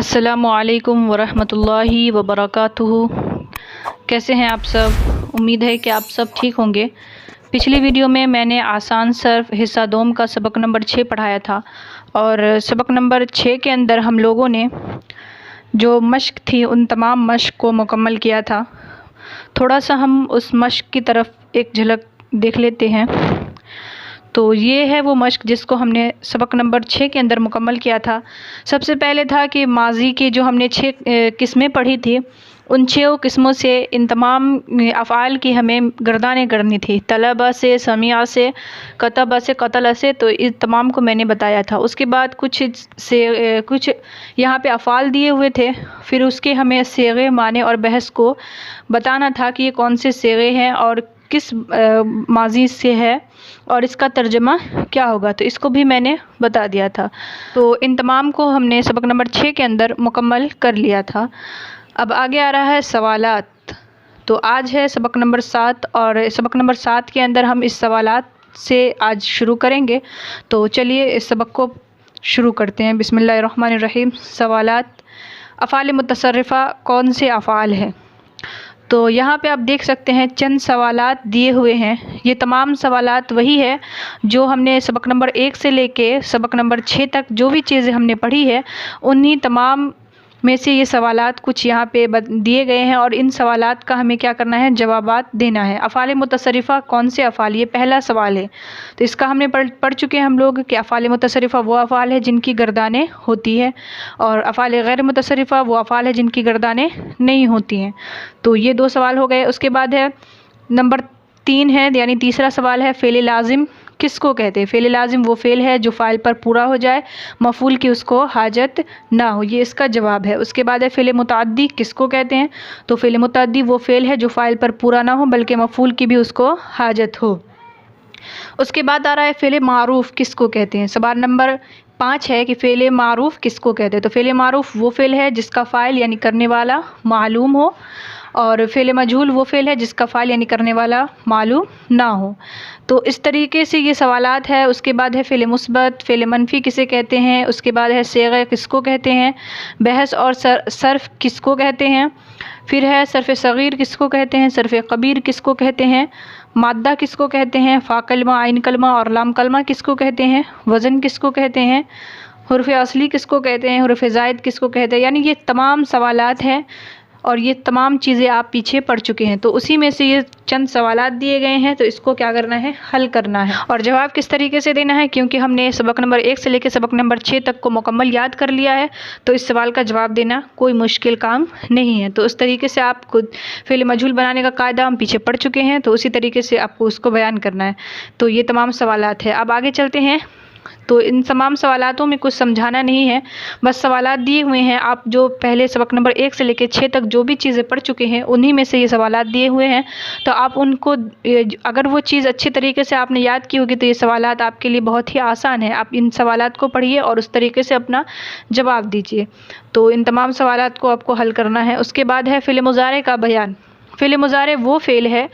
अस्सलामुअलैकुम वरहमतुल्लाहि वबरकातुहू। कैसे हैं आप सब? उम्मीद है कि आप सब ठीक होंगे। पिछली वीडियो में मैंने आसान सर्फ हिस्सा दोम का सबक नंबर 6 पढ़ाया था और सबक नंबर 6 के अंदर हम लोगों ने जो मश्क थी उन तमाम मश्क को मुकम्मल किया था। थोड़ा सा हम उस मश्क की तरफ एक झलक देख लेते हैं। तो ये है वो मश्क जिसको हमने सबक नंबर 6 के अंदर मुकम्मल किया था। सबसे पहले था कि माजी की जो हमने 6 किस्में पढ़ी थी, उन 6 किस्मों से इन तमाम अफ़आल की हमें गर्दानें करनी थी। तलबा से, समिया से, कतबा से, कतला से, तो इस तमाम को मैंने बताया था। उसके बाद कुछ यहाँ पे अफ़आल दिए हुए थे, फिर उसके हमें सेगे, माने और बहस को बताना था कि ये कौन से सेगे हैं और किस माजी से है और इसका तर्जमा क्या होगा, तो इसको भी मैंने बता दिया था। तो इन तमाम को हमने सबक नंबर 6 के अंदर मुकम्मल कर लिया था। अब आगे आ रहा है सवालात। तो आज है सबक नंबर 7 और सबक नंबर 7 के अंदर हम इस सवालात से आज शुरू करेंगे। तो चलिए इस सबक को शुरू करते हैं। बिस्मिल्लाहिर्रहमानिर्रहीम। सवालात। अफ़आल मुतसर्रिफ़ा कौन से अफ़आल हैं? तो यहाँ पे आप देख सकते हैं चंद सवालात दिए हुए हैं। ये तमाम सवालात वही है जो हमने सबक नंबर 1 से लेके सबक नंबर 6 तक जो भी चीज़ें हमने पढ़ी है, उन्हीं तमाम में से ये सवालात कुछ यहाँ पे दिए गए हैं और इन सवालात का हमें क्या करना है, जवाबात देना है। अफ़आल मुतसर्रिफ़ा कौन से अफ़आल, ये पहला सवाल है। तो इसका हमने पढ़ चुके हैं हम लोग कि अफ़आल मुतसर्रिफ़ा वो अफ़आल है जिनकी गर्दानें होती है और अफ़आल गैर मुतसर्रिफ़ा वो अफ़आल है जिनकी गर्दानें नहीं होती हैं। तो ये 2 सवाल हो गए। उसके बाद है नंबर 3 है, यानी तीसरा सवाल है, फ़ेल लाज़िम किसको कहते हैं? फ़ेल लाज़िम वो फ़ेल है जो फ़ाइल पर पूरा हो जाए, मफ़ूल की उसको हाजत ना हो, ये इसका जवाब है। उसके बाद है फ़ेल मुतअद्दी किसको कहते हैं? तो फ़ेल मुतअद्दी वो फ़ेल है जो फ़ाइल पर पूरा ना हो बल्कि मफ़ूल की भी उसको हाजत हो। उसके बाद आ रहा है फ़ेल मारूफ़ किसको कहते हैं? सवाल नंबर 5 है कि फ़ेल मारूफ़ किसको कहते हैं? तो फ़ेल मारूफ़ वो फ़ेल है जिसका फ़ाइल यानी करने वाला मालूम हो और फ़ेल मजहूल वो फ़ेल है जिसका फ़ाइल यानी करने वाला मालूम ना हो। तो इस तरीके से ये सवालात है। उसके बाद है फ़ेल मुस्बत, फ़ेल मनफ़ी किसे कहते हैं? उसके बाद है सेग़ किसको कहते हैं? बहस और सर्फ़ किसको कहते हैं? फिर है सर्फ़ सग़ीर किसको कहते हैं? सर्फ़ कबीर किसको कहते हैं? माद्दा किसको कहते हैं? फ़ा कलमा, आइन कलमा और लाम कलमा किसको कहते हैं? वज़न किसको कहते हैं? हुर्फ़ असली किसको कहते हैं? हुर्फ़ ज़ाइद किसको कहते हैं? यानी ये तमाम सवालात हैं और ये तमाम चीज़ें आप पीछे पढ़ चुके हैं। तो उसी में से ये चंद सवालात दिए गए हैं, तो इसको क्या करना है, हल करना है। और जवाब किस तरीके से देना है, क्योंकि हमने सबक नंबर 1 से लेकर सबक नंबर 6 तक को मुकम्मल याद कर लिया है, तो इस सवाल का जवाब देना कोई मुश्किल काम नहीं है। तो उस तरीके से आप खुद फ़ेल मजहूल बनाने का कायदा हम पीछे पढ़ चुके हैं, तो उसी तरीके से आपको उसको बयान करना है। तो ये तमाम सवालात है। अब आगे चलते हैं। तो इन तमाम सवालातों में कुछ समझाना नहीं है, बस सवालात दिए हुए हैं। आप जो पहले सबक नंबर 1 से लेकर 6 तक जो भी चीज़ें पढ़ चुके हैं, उन्हीं में से ये सवालात दिए हुए हैं। तो आप उनको अगर वो चीज़ अच्छे तरीके से आपने याद की होगी तो ये सवालात आपके लिए बहुत ही आसान है। आप इन सवालात को पढ़िए और उस तरीके से अपना जवाब दीजिए। तो इन तमाम सवालात को आपको हल करना है। उसके बाद है फ़ेल मुज़ारे का बयान। फ़ेल मुज़ारे वो फ़ेल है,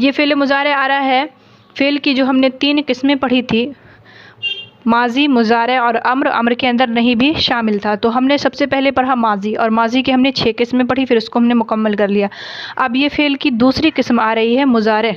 ये फ़ेल मुज़ारे आ रहा है फ़ेल की जो हमने 3 किस्में पढ़ी थी, माजी, मुज़ारे और अम्र के अंदर नहीं भी शामिल था। तो हमने सबसे पहले पढ़ा माजी और माजी की हमने 6 किस्में पढ़ी, फिर उसको हमने मुकम्मल कर लिया। अब ये फ़ेल की दूसरी किस्म आ रही है मुज़ारे।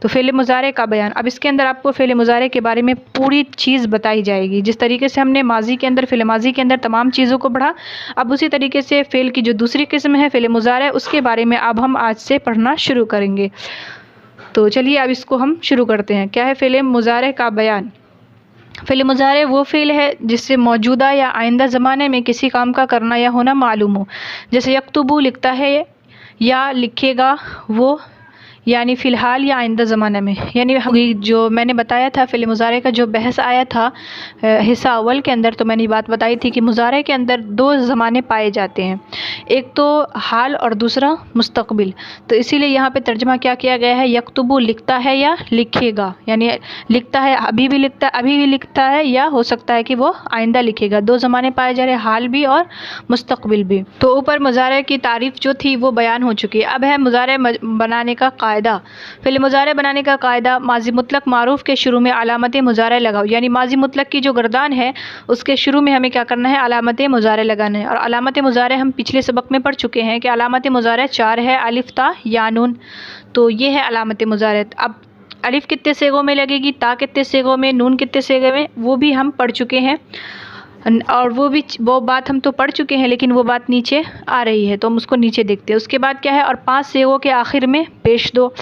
तो फ़ेल मुज़ारे का बयान, अब इसके अंदर आपको फ़ेल मुज़ारे के बारे में पूरी चीज़ बताई जाएगी। जिस तरीके से हमने माजी के अंदर फ़ेल माजी के अंदर तमाम चीज़ों को पढ़ा, अब उसी तरीके से फ़ेल की जो दूसरी किस्म है फ़ेल मुज़ारे, उसके बारे में अब हम आज से पढ़ना शुरू करेंगे। तो चलिए अब इसको हम शुरू करते हैं। क्या है फ़ेल मुज़ारे का बयान? फ़ेल मुज़ारे वो फ़ेल है जिससे मौजूदा या आइंदा ज़माने में किसी काम का करना या होना मालूम हो। जैसे यक्तुबु लिखता है या लिखेगा वो, यानी फ़िलहाल या आइंदा ज़माने में। यानी जो मैंने बताया था फ़ेल मुज़ारे का जो बहस आया था हिस्सा अव्वल के अंदर, तो मैंने ये बात बताई थी कि मुज़ारे के अंदर 2 ज़माने पाए जाते हैं, एक तो हाल और दूसरा मुस्तक़बिल। तो इसीलिए यहाँ पे तर्जुमा क्या किया गया है, यक्तुबु लिखता है या लिखेगा, यानी लिखता है अभी भी लिखता है या हो सकता है कि वो आइंदा लिखेगा। 2 ज़माने पाए जा रहे हैं, हाल भी और मुस्तक़बिल भी। तो ऊपर मुज़ारे की तारीफ़ जो थी वो बयान हो चुकी है। अब है मुज़ारे बनाने का कायदा। कायदा, फ़िल मुज़ारे बनाने का कायदा, माज़ी मुतलक मारूफ़ के शुरू में अलामत मुज़ारे लगाओ। यानी माज़ी मुतलक की जो गर्दान है उसके शुरू में हमें क्या करना है, अलामत मुज़ारे लगाना है। और अलामत मुज़ारे हम पिछले सबक में पढ़ चुके हैं कि अलामत मुज़ारे 4 है, अलिफ़ ता या नून। तो ये है अलामत मुज़ारे। अब अलिफ़ कितने सेगों में लगेगी, ता कितने सेगों में, नून कितने सेगों में, वो भी हम पढ़ चुके हैं। और वो बात हम तो पढ़ चुके हैं, लेकिन वो बात नीचे आ रही है तो हम उसको नीचे देखते हैं। उसके बाद क्या है, और 5 सेगों के आखिर में पेश दो,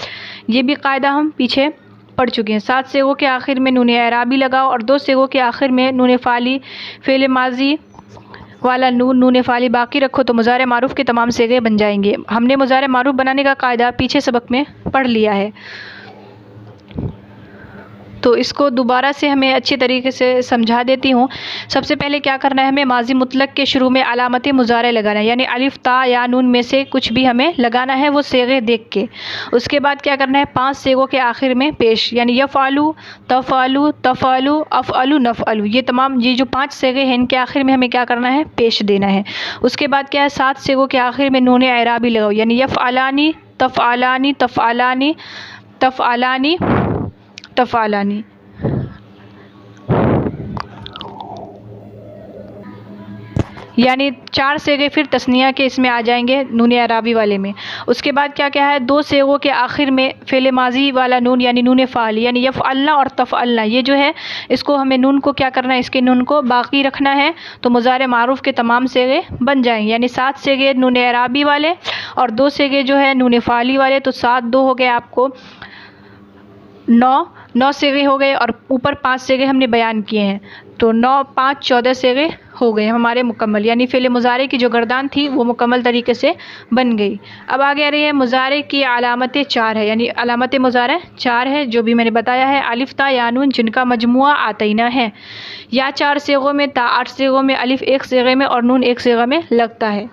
ये भी कायदा हम पीछे पढ़ चुके हैं। 7 सेगों के आखिर में नून एराबी लगाओ और 2 सेगों के आखिर में नून फ़ाली फ़ेल माजी वाला नून फ़ाली बाकी रखो तो मुज़ारे मारूफ़ के तमाम सेगे बन जाएंगे। हमने मुज़ारे मारूफ़ बनाने का कायदा पीछे सबक में पढ़ लिया है, तो इसको दोबारा से हमें अच्छी तरीके से समझा देती हूँ। सबसे पहले क्या करना है, हमें माज़ी मुतलक के शुरू में अलामत मुज़ारे लगाना है, यानी अलिफ़ ता या नून में से कुछ भी हमें लगाना है, वो सेगे देख के। उसके बाद क्या करना है, 5 सेगों के आखिर में पेश, यानी यफ़अलु, तफ़अलु, तफ़अलु, अफ़अलु, नफ़अलु, ये जो 5 सेगे हैं इनके आखिर में हमें क्या करना है, पेश देना है। उसके बाद क्या है, 7 सेगों के आखिर में नून एराबी लगाओ, यानी यफ़अलानी, तफ़अलानी, तफ़अलानी, तफ़अलानी, तफ़अलानी। यानी 4 सेगे फिर तस्निया के इसमें आ जाएंगे नून अराबी वाले में। उसके बाद क्या क्या है, 2 सेगों के आखिर में फ़ेल माजी वाला नून यानी नून फ़ाल, यानी यफ़अलना और तफ़अलना, ये जो है इसको हमें नून को क्या करना है, इसके नून को बाकी रखना है तो मुज़ारे मारूफ़ के तमाम सेगे बन जाएंगे। यानी 7 सेगे नून अराबी वाले और 2 सेगे जो है नून फ़ाली वाले, तो 7 2 हो गए आपको 9 सेगे हो गए और ऊपर 5 सेगे हमने बयान किए हैं, तो 9 5 14 सेगे हो गए हमारे मुकम्मल। यानी फ़िल मुज़ारे की जो गर्दान थी वो मुकम्मल तरीके से बन गई। अब आगे आ रही है मुज़ारे की अलामतें 4 है, यानी अलामत मुज़ारे 4 है जो भी मैंने बताया है, अलिफ़ ता या नून जिनका मजमुआ आतईना है, या 4 सेगों में, ता 8 सेगों में, अलिफ़ 1 सेगे में और नून 1 सेगा में लगता है।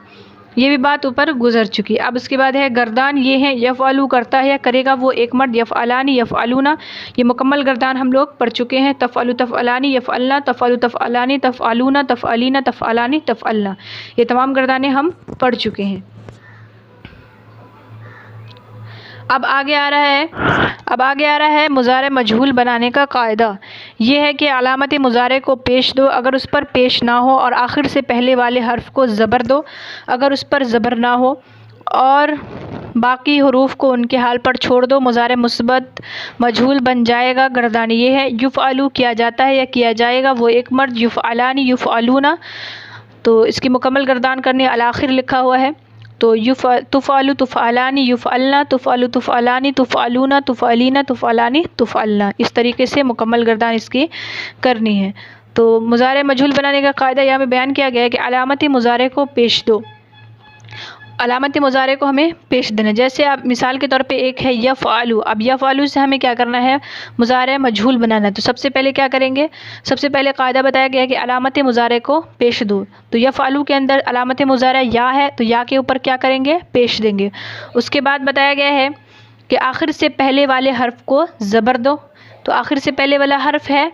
ये भी बात ऊपर गुजर चुकी। अब उसके बाद है गर्दान, ये है यफ़अलु करता है या करेगा वो एक मर्द, यफ़अलानी, यफ़अलूना, ये मुकम्मल गर्दान हम लोग पढ़ चुके हैं। तफ़अलु, तफ़अलानी, यफ़अलना, तफ़अलु, तफ़अलानी, तफ़अलूना, तफ़अलीना, तफ़अलानी, तफ़अलना, ये तमाम गर्दानें हम पढ़ चुके हैं। अब आगे आ रहा है मुज़ारे मजहूल बनाने का कायदा। ये है कि अलामत मुज़ारे को पेश दो अगर उस पर पेश ना हो, और आखिर से पहले वाले हर्फ को ज़बर दो अगर उस पर ज़बर ना हो, और बाकी हुरूफ को उनके हाल पर छोड़ दो। मुज़ारे मुस्बत मजहूल बन जाएगा। गर्दान ये है, युफ़अलु किया जाता है या किया जाएगा वो एक मर्द, युफ़अलानी, युफ़अलूना, तो इसकी मुकम्मल गर्दान करने अल आखिर लिखा हुआ है, तो तुफ़अलु, तुफ़अलानी, युफ़अलना, तुफ़अलु, तुफ़अलानी, तुफ़अलूना, तुफ़अलीना, तुफ़अलानी, तुफ़अलना, इस तरीके से मुकम्मल गर्दान इसकी करनी है। तो मुज़ारे मजहूल बनाने का कायदा यहाँ में बयान किया गया है कि अलामत मुज़ारे को पेश दो, अलामत मुज़ारे को हमें पेश देना। जैसे आप मिसाल के तौर पे एक है यफ़अलु, अब यफ़अलु से हमें क्या करना है, मुज़ारे मजहूल बनाना है। तो सबसे पहले क्या करेंगे, सबसे पहले कायदा बताया गया है कि अलामत मुज़ारे को पेश दो। तो यफ़अलु के अंदर अलामत मुज़ारे या है, तो या के ऊपर क्या करेंगे, पेश देंगे। उसके बाद बताया गया है कि आखिर से पहले वाले हर्फ को ज़बर दो, तो आखिर से पहले वाला हर्फ है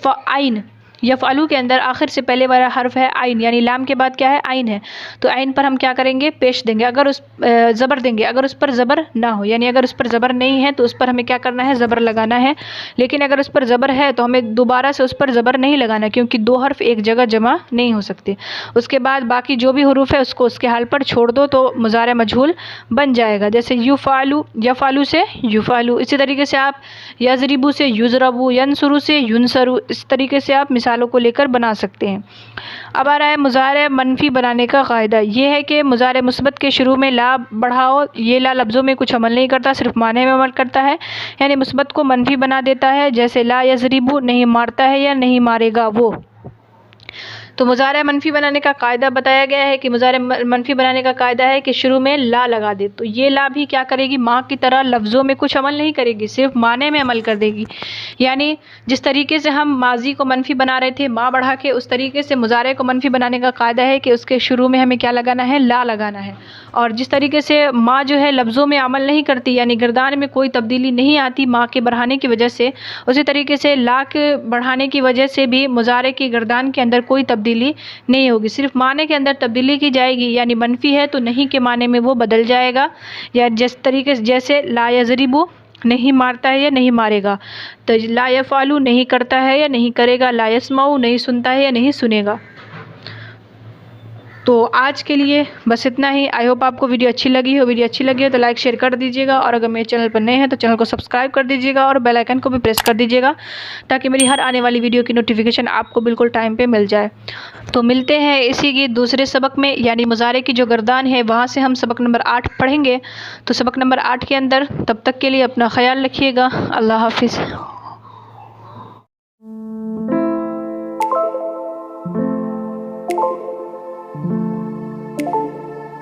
फ़आइन, यफ़अलु के अंदर आखिर से पहले वाला हर्फ है आइन, यानी लाम के बाद क्या है, आइन है, तो आइन पर हम क्या करेंगे, पेश देंगे। अगर उस ज़बर देंगे अगर उस पर ज़बर ना हो, यानी अगर उस पर ज़बर नहीं है तो उस पर हमें क्या करना है, ज़बर लगाना है। लेकिन अगर उस पर ज़बर है तो हमें दोबारा से उस पर ज़बर नहीं लगाना, क्योंकि 2 हर्फ एक जगह जमा नहीं हो सकते। उसके बाद बाकी जो भी हुरूफ है उसको उसके हाल पर छोड़ दो तो मुज़ारे मजहूल बन जाएगा। जैसे युफ़अलु, यफ़अलु से युफ़अलु, इसी तरीके से आप यज़रिबु से युज़रबु, यंसुरु से युनसरु, इस तरीके से आप मिसालों को लेकर बना सकते हैं। अब आ रहा है मुज़ारे मनफी बनाने का कायदा। ये है कि मुज़ारे मुस्बत के शुरू में ला बढ़ाओ, ये ला लफ्ज़ों में कुछ अमल नहीं करता, सिर्फ माने में अमल करता है, यानी मुस्बत को मनफी बना देता है। जैसे ला यज़रिबु, नहीं मारता है या नहीं मारेगा वो। तो मुज़ारे मनफी बनाने का कायदा बताया गया है कि मुज़ारे मनफी बनाने का कायदा है कि शुरू में ला लगा दे, तो ये ला भी क्या करेगी, माँ की तरह लफ्ज़ों में कुछ अमल नहीं करेगी, सिर्फ माने में अमल कर देगी। यानी जिस तरीके से हम माजी को मनफी बना रहे थे माँ बढ़ा के, उस तरीके से मुज़ारे को मनफी बनाने का कायदा है कि उसके शुरू में हमें क्या लगाना है, ला लगाना है। और जिस तरीके से माँ जो है लफ्ज़ों में अमल नहीं करती, यानी गर्दान में कोई तब्दीली नहीं आती माँ के बढ़ाने की वजह से, उसी तरीके से ला के बढ़ाने की वजह से भी मुज़ारे की गर्दान के अंदर कोई तब्दीली तब्दीली नहीं होगी। सिर्फ माने के अंदर तब्दीली की जाएगी, यानी मनफ़ी है तो नहीं के माने में वो बदल जाएगा। या जिस तरीके से जैसे ला यज़रिबु नहीं मारता है या नहीं मारेगा, तो ला यफ़अलु नहीं करता है या नहीं करेगा, ला यस्मउ नहीं सुनता है या नहीं सुनेगा। तो आज के लिए बस इतना ही। आई होप आपको वीडियो अच्छी लगी हो। वीडियो अच्छी लगी हो तो लाइक शेयर कर दीजिएगा, और अगर मेरे चैनल पर नए हैं तो चैनल को सब्सक्राइब कर दीजिएगा और बेल आइकन को भी प्रेस कर दीजिएगा, ताकि मेरी हर आने वाली वीडियो की नोटिफिकेशन आपको बिल्कुल टाइम पे मिल जाए। तो मिलते हैं इसी की दूसरे सबक में, यानी मुज़ारे की जो गर्दान है वहाँ से हम सबक नंबर 8 पढ़ेंगे। तो सबक नंबर 8 के अंदर, तब तक के लिए अपना ख्याल रखिएगा। अल्लाह हाफिज़।